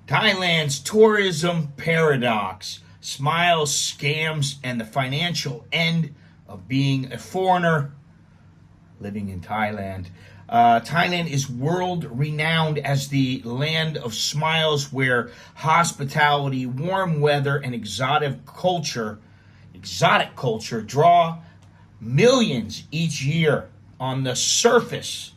Thailand's tourism paradox, smiles, scams, and the financial end of being a foreigner living in Thailand. Thailand is world renowned as the land of smiles, where hospitality, warm weather, and exotic culture draw millions each year. On the surface,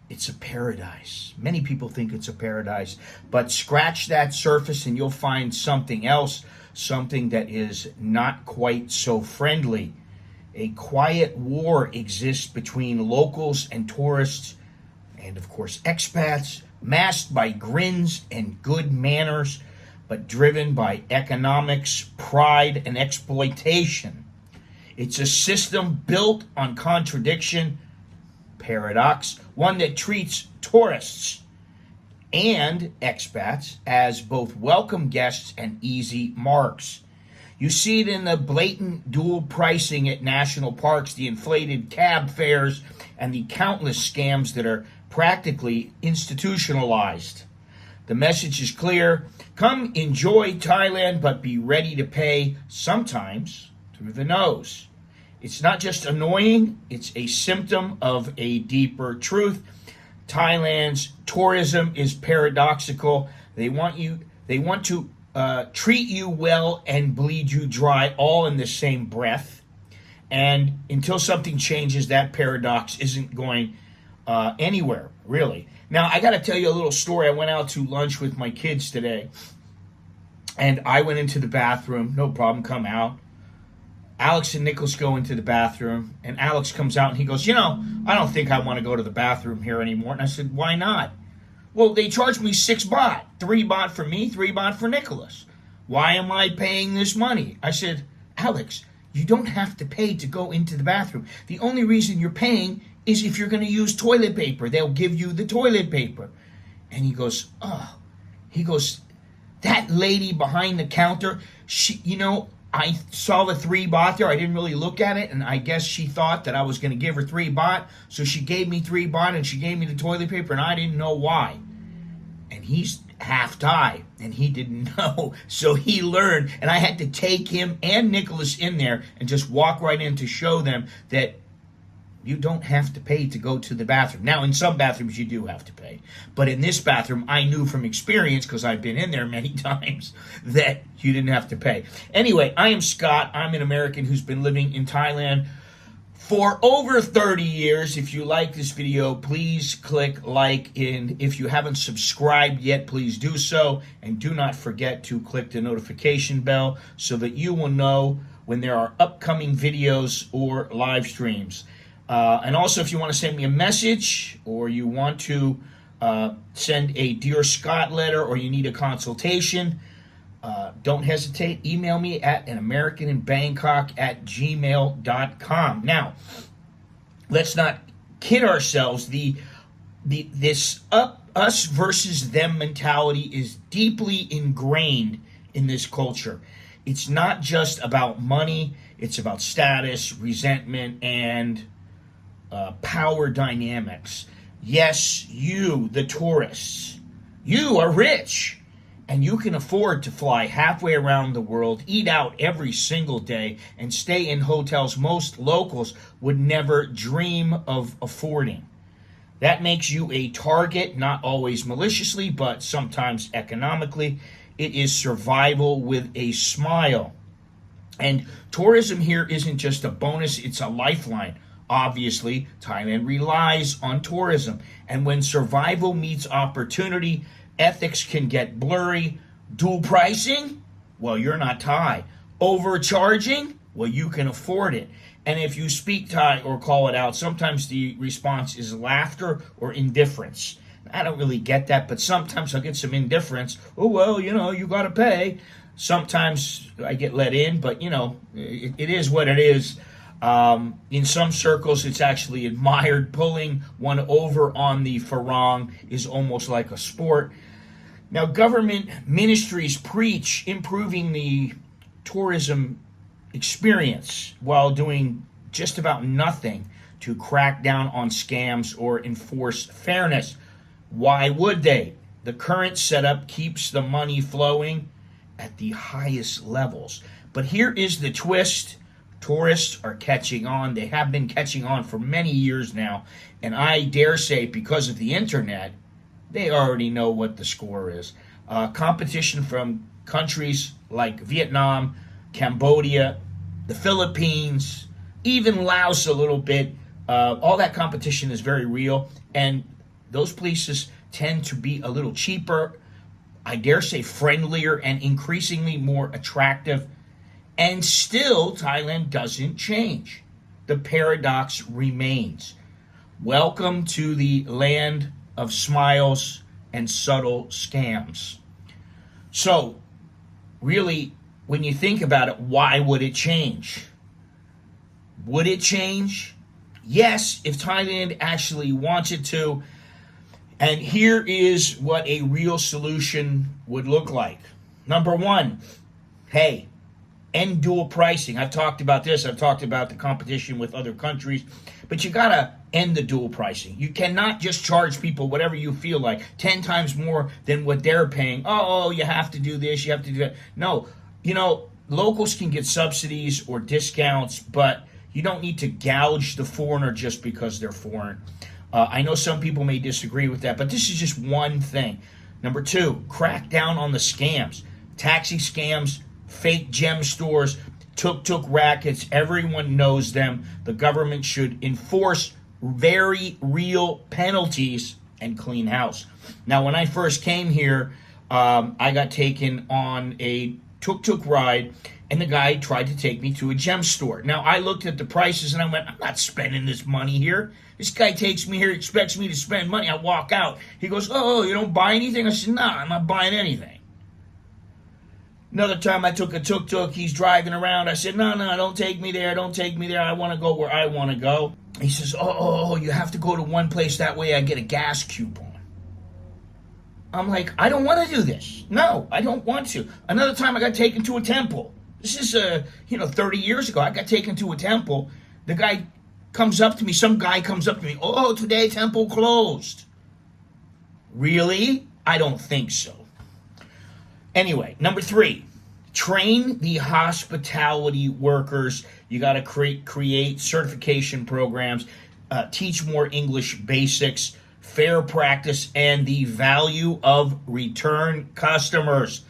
it's a paradise. Many people think it's a paradise, but scratch that surface and you'll find something else, something that is not quite so friendly. A quiet war exists between locals and tourists, and of course expats, masked by grins and good manners, but driven by economics, pride, and exploitation. It's a system built on contradiction, paradox, one that treats tourists and expats as both welcome guests and easy marks. You see it in the blatant dual pricing at national parks, the inflated cab fares, and the countless scams that are practically institutionalized. The message is clear: come enjoy Thailand, but be ready to pay, sometimes through the nose. It's not just annoying, it's a symptom of a deeper truth. Thailand's tourism is paradoxical. They want to treat you well and bleed you dry, all in the same breath. And until something changes, that paradox isn't going anywhere, really. Now, I got to tell you a little story. I went out to lunch with my kids today, and I went into the bathroom. No problem, come out. Alex and Nicholas go into the bathroom, and Alex comes out and he goes, I don't think I want to go to the bathroom here anymore. And I said, why not? Well, they charged me 6 baht. 3 baht for me, 3 baht for Nicholas. Why am I paying this money? I said, Alex, you don't have to pay to go into the bathroom. The only reason you're paying is if you're going to use toilet paper. They'll give you the toilet paper. And he goes, that lady behind the counter, she, I saw the 3 baht there. I didn't really look at it, and I guess she thought that I was going to give her 3 baht. So she gave me 3 baht, and she gave me the toilet paper, and I didn't know why. And he's half Thai, and he didn't know. So he learned, and I had to take him and Nicholas in there and just walk right in to show them that you don't have to pay to go to the bathroom. Now, in some bathrooms, you do have to pay. But in this bathroom, I knew from experience, because I've been in there many times, that you didn't have to pay. Anyway, I am Scott. I'm an American who's been living in Thailand for over 30 years. If you like this video, please click like. And if you haven't subscribed yet, please do so. And do not forget to click the notification bell so that you will know when there are upcoming videos or live streams. And also, if you want to send me a message, or you want to send a Dear Scott letter, or you need a consultation, don't hesitate. Email me at anamericaninbangkok@gmail.com. Now, let's not kid ourselves. This us versus them mentality is deeply ingrained in this culture. It's not just about money. It's about status, resentment, and power dynamics. Yes, you, the tourists, you are rich, and you can afford to fly halfway around the world, eat out every single day, and stay in hotels most locals would never dream of affording. That makes you a target, not always maliciously, but sometimes economically. It is survival with a smile. And tourism here isn't just a bonus, it's a lifeline. Obviously, Thailand relies on tourism. And when survival meets opportunity, ethics can get blurry. Dual pricing? Well, you're not Thai. Overcharging? Well, you can afford it. And if you speak Thai or call it out, sometimes the response is laughter or indifference. I don't really get that, but sometimes I'll get some indifference. Oh, well, you got to pay. Sometimes I get let in, but, it is what it is. In some circles, it's actually admired. Pulling one over on the farang is almost like a sport. Now, government ministries preach improving the tourism experience while doing just about nothing to crack down on scams or enforce fairness. Why would they? The current setup keeps the money flowing at the highest levels. But here is the twist. Tourists are catching on. They have been catching on for many years now. And I dare say, because of the internet, they already know what the score is. Competition from countries like Vietnam, Cambodia, the Philippines, even Laos a little bit. All that competition is very real. And those places tend to be a little cheaper, I dare say friendlier, and increasingly more attractive. And still, Thailand doesn't change. The paradox remains. Welcome to the land of smiles and subtle scams. So, really, when you think about it, why would it change? Would it change? Yes, if Thailand actually wants it to. And here is what a real solution would look like. Number one, hey, end dual pricing. I've talked about this. I've talked about the competition with other countries. But you got to end the dual pricing. You cannot just charge people whatever you feel like, 10 times more than what they're paying. Oh, you have to do this, you have to do that. No, locals can get subsidies or discounts, but you don't need to gouge the foreigner just because they're foreign. I know some people may disagree with that, but this is just one thing. Number two, crack down on the scams. Taxi scams, fake gem stores, tuk-tuk rackets, everyone knows them. The government should enforce very real penalties and clean house. Now, when I first came here, I got taken on a tuk-tuk ride, and the guy tried to take me to a gem store. Now, I looked at the prices, and I went, I'm not spending this money here. This guy takes me here, expects me to spend money. I walk out. He goes, oh, you don't buy anything? I said, no, I'm not buying anything. Another time I took a tuk-tuk. He's driving around. I said, no, don't take me there. Don't take me there. I want to go where I want to go. He says, oh, you have to go to one place. That way I get a gas coupon. I'm like, I don't want to do this. No, I don't want to. Another time I got taken to a temple. This is, 30 years ago. I got taken to a temple. The guy comes up to me. Some guy comes up to me. Oh, today temple closed. Really? I don't think so. Anyway, number three, train the hospitality workers. You got to create certification programs, teach more English basics, fair practice, and the value of return customers.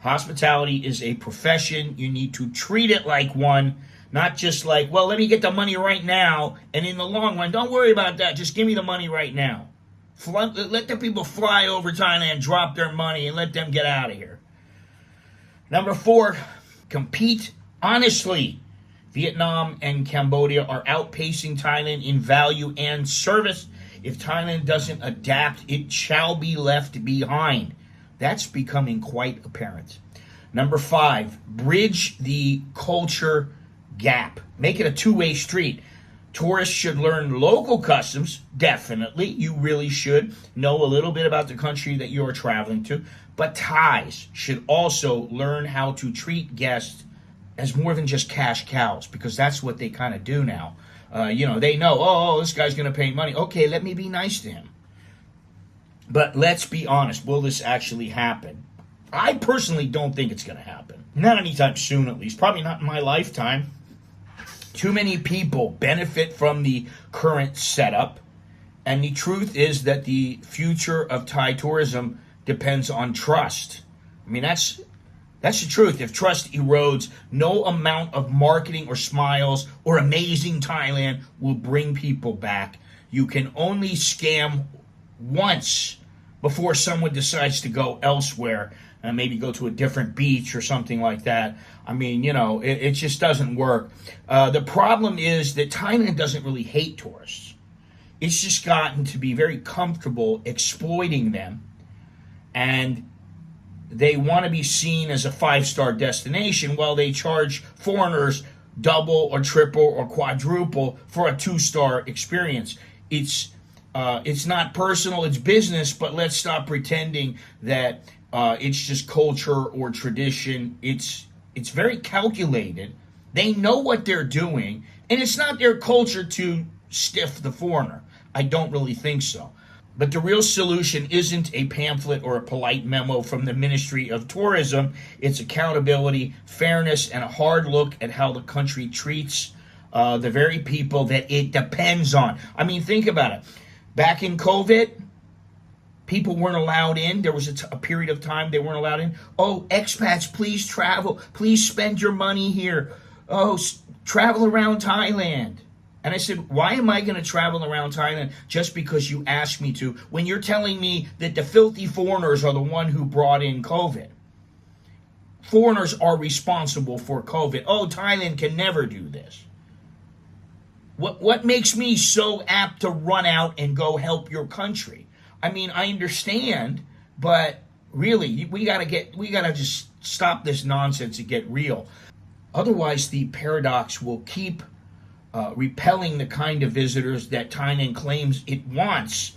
Hospitality is a profession. You need to treat it like one, not just like, well, let me get the money right now, and in the long run, don't worry about that. Just give me the money right now. Let the people fly over Thailand, drop their money, and let them get out of here. Number four, compete honestly. Vietnam and Cambodia are outpacing Thailand in value and service. If Thailand doesn't adapt, it shall be left behind. That's becoming quite apparent. Number five, bridge the culture gap. Make it a two-way street. Tourists should learn local customs, definitely. You really should know a little bit about the country that you're traveling to. But Thais should also learn how to treat guests as more than just cash cows, because that's what they kind of do now. They know, oh, this guy's going to pay money. Okay, let me be nice to him. But let's be honest, will this actually happen? I personally don't think it's going to happen. Not anytime soon, at least. Probably not in my lifetime. Too many people benefit from the current setup. And the truth is that the future of Thai tourism depends on trust. I mean, that's the truth. If trust erodes, no amount of marketing or smiles or amazing Thailand will bring people back. You can only scam once before someone decides to go elsewhere and maybe go to a different beach or something like that. I mean, it just doesn't work. The problem is that Thailand doesn't really hate tourists. It's just gotten to be very comfortable exploiting them. And they want to be seen as a 5-star destination while they charge foreigners double or triple or quadruple for a 2-star experience. It's not personal, it's business, but let's stop pretending that it's just culture or tradition. It's very calculated. They know what they're doing, and it's not their culture to stiff the foreigner. I don't really think so. But the real solution isn't a pamphlet or a polite memo from the Ministry of Tourism. It's accountability, fairness, and a hard look at how the country treats the very people that it depends on. I mean, think about it. Back in COVID, people weren't allowed in. There was a period of time they weren't allowed in. Oh, expats, please travel. Please spend your money here. Oh, travel around Thailand. And I said, why am I going to travel around Thailand just because you asked me to, when you're telling me that the filthy foreigners are the one who brought in COVID? Foreigners are responsible for COVID. Oh, Thailand can never do this. What makes me so apt to run out and go help your country? I mean, I understand, but really, we gotta just stop this nonsense and get real. Otherwise, the paradox will keep repelling the kind of visitors that Thailand claims it wants,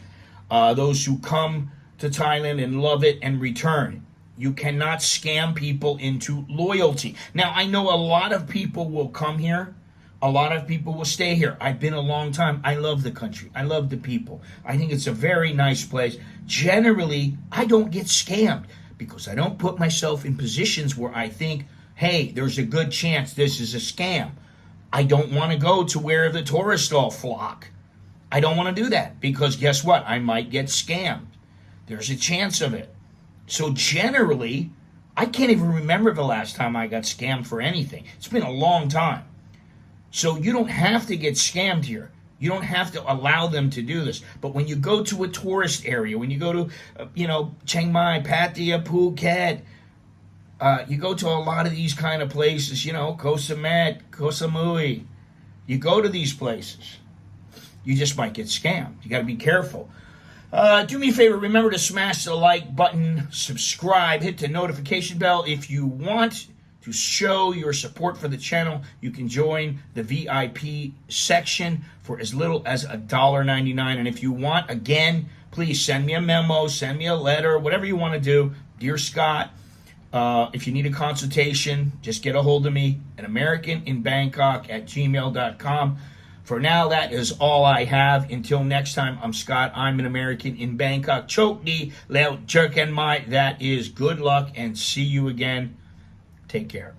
those who come to Thailand and love it and return. You cannot scam people into loyalty. Now, I know a lot of people will come here. A lot of people will stay here. I've been a long time. I love the country. I love the people. I think it's a very nice place. Generally, I don't get scammed because I don't put myself in positions where I think, hey, there's a good chance this is a scam. I don't want to go to where the tourists all flock. I don't want to do that because guess what? I might get scammed. There's a chance of it. So generally, I can't even remember the last time I got scammed for anything. It's been a long time. So you don't have to get scammed here. You don't have to allow them to do this. But when you go to a tourist area, when you go to, Chiang Mai, Pattaya, Phuket, you go to a lot of these kind of places, Koh Samet, Koh Samui. You go to these places. You just might get scammed. You got to be careful. Do me a favor. Remember to smash the like button, subscribe, hit the notification bell. If you want to show your support for the channel, you can join the VIP section for as little as $1.99. And if you want, again, please send me a memo, send me a letter, whatever you want to do. Dear Scott, if you need a consultation, just get a hold of me at americaninbangkok@gmail.com. For now, that is all I have. Until next time, I'm Scott. I'm an American in Bangkok. Chok di leo jerken mai. That is good luck and see you again. Take care.